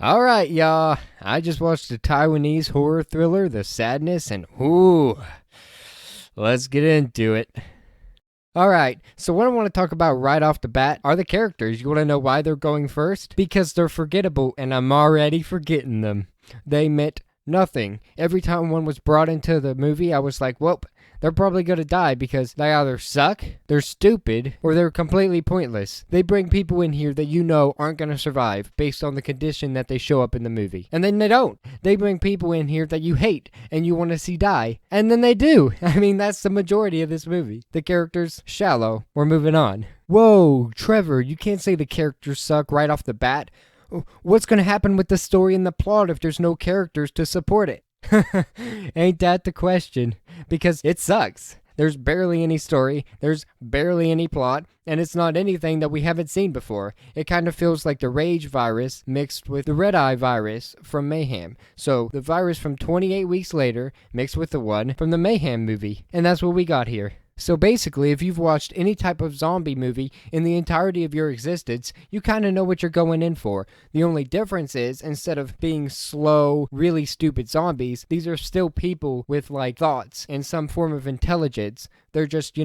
All right, y'all. I just watched a Taiwanese horror thriller, The Sadness, and let's get into it. All right, so what I want to talk about right off the bat are the characters. You want to know why they're going first? Because they're forgettable, and I'm already forgetting them. They meant nothing. Every time one was brought into the movie, I was like, well, they're probably going to die because they either suck, they're stupid, or they're completely pointless. They bring people in here that you know aren't going to survive based on the condition that they show up in the movie. And then they don't. They bring people in here that you hate and you want to see die. And then they do. I mean, that's the majority of this movie. The characters, shallow. We're moving on. Whoa, Trevor, you can't say the characters suck right off the bat. What's going to happen with the story and the plot if there's no characters to support it? Ain't that the question? Because it sucks. There's barely any story, there's barely any plot, and it's not anything that we haven't seen before. It kind of feels like the Rage virus mixed with the Red Eye virus from Mayhem. So, the virus from 28 Weeks Later mixed with the one from the Mayhem movie. And that's what we got here. So basically, if you've watched any type of zombie movie in the entirety of your existence, you kind of know what you're going in for. The only difference is, instead of being slow, really stupid zombies, these are still people with, thoughts and some form of intelligence. They're just,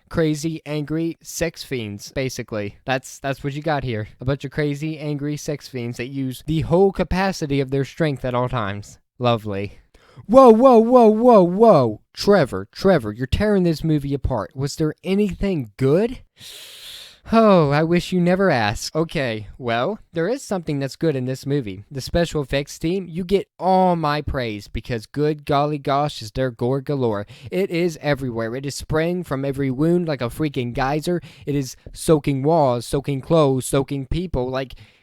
crazy, angry sex fiends, basically. That's what you got here. A bunch of crazy, angry sex fiends that use the whole capacity of their strength at all times. Lovely. Whoa. Trevor, you're tearing this movie apart. Was there anything good? Oh, I wish you never asked. Okay, well, there is something that's good in this movie. The special effects team, you get all my praise because good golly gosh is there gore galore. It is everywhere. It is spraying from every wound like a freaking geyser. It is soaking walls, soaking clothes, soaking people.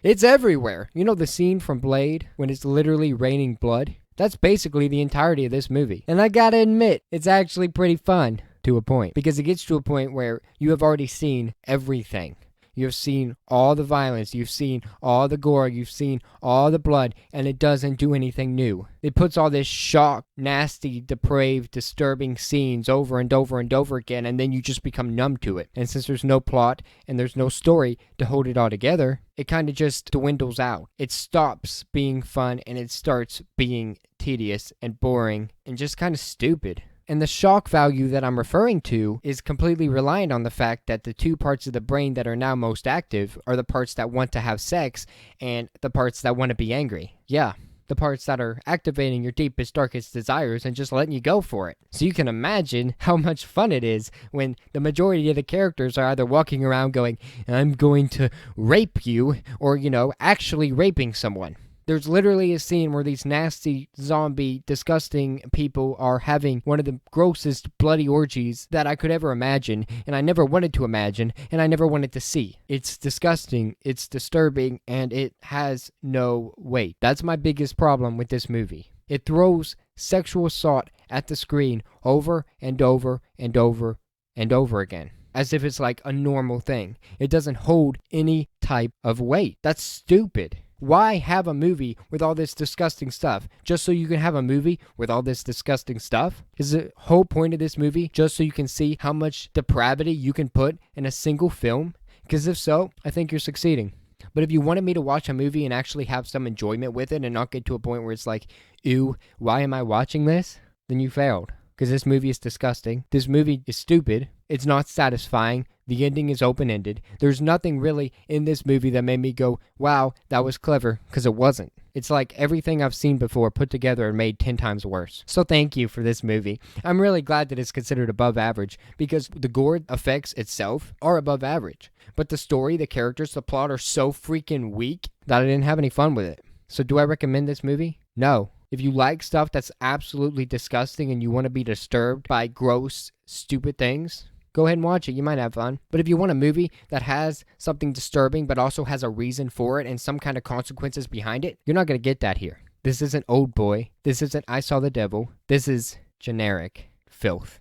It's everywhere. You know the scene from Blade when it's literally raining blood? That's basically the entirety of this movie. And I gotta admit, it's actually pretty fun to a point. Because it gets to a point where you have already seen everything. You have seen all the violence, you've seen all the gore, you've seen all the blood, and it doesn't do anything new. It puts all this shock, nasty, depraved, disturbing scenes over and over and over again, and then you just become numb to it. And since there's no plot and there's no story to hold it all together, it kind of just dwindles out. It stops being fun and it starts being tedious and boring and just kind of stupid. And the shock value that I'm referring to is completely reliant on the fact that the two parts of the brain that are now most active are the parts that want to have sex and the parts that want to be angry. Yeah, the parts that are activating your deepest, darkest desires and just letting you go for it. So you can imagine how much fun it is when the majority of the characters are either walking around going, I'm going to rape you, or, actually raping someone. There's literally a scene where these nasty, zombie, disgusting people are having one of the grossest bloody orgies that I could ever imagine, and I never wanted to imagine, and I never wanted to see. It's disgusting, it's disturbing, and it has no weight. That's my biggest problem with this movie. It throws sexual assault at the screen over and over and over and over again, as if it's like a normal thing. It doesn't hold any type of weight. That's stupid. Why have a movie with all this disgusting stuff? Just so you can have a movie with all this disgusting stuff? Is the whole point of this movie just so you can see how much depravity you can put in a single film? Because if so, I think you're succeeding. But if you wanted me to watch a movie and actually have some enjoyment with it and not get to a point where it's like, ew, why am I watching this? Then you failed. Because this movie is disgusting. This movie is stupid. It's not satisfying. The ending is open-ended. There's nothing really in this movie that made me go, wow, that was clever, because it wasn't. It's like everything I've seen before put together and made 10 times worse. So thank you for this movie. I'm really glad that it's considered above average, because the gore effects itself are above average. But the story, the characters, the plot are so freaking weak that I didn't have any fun with it. So do I recommend this movie? No. If you like stuff that's absolutely disgusting and you want to be disturbed by gross, stupid things, go ahead and watch it. You might have fun. But if you want a movie that has something disturbing but also has a reason for it and some kind of consequences behind it, you're not going to get that here. This isn't Old Boy. This isn't I Saw the Devil. This is generic filth.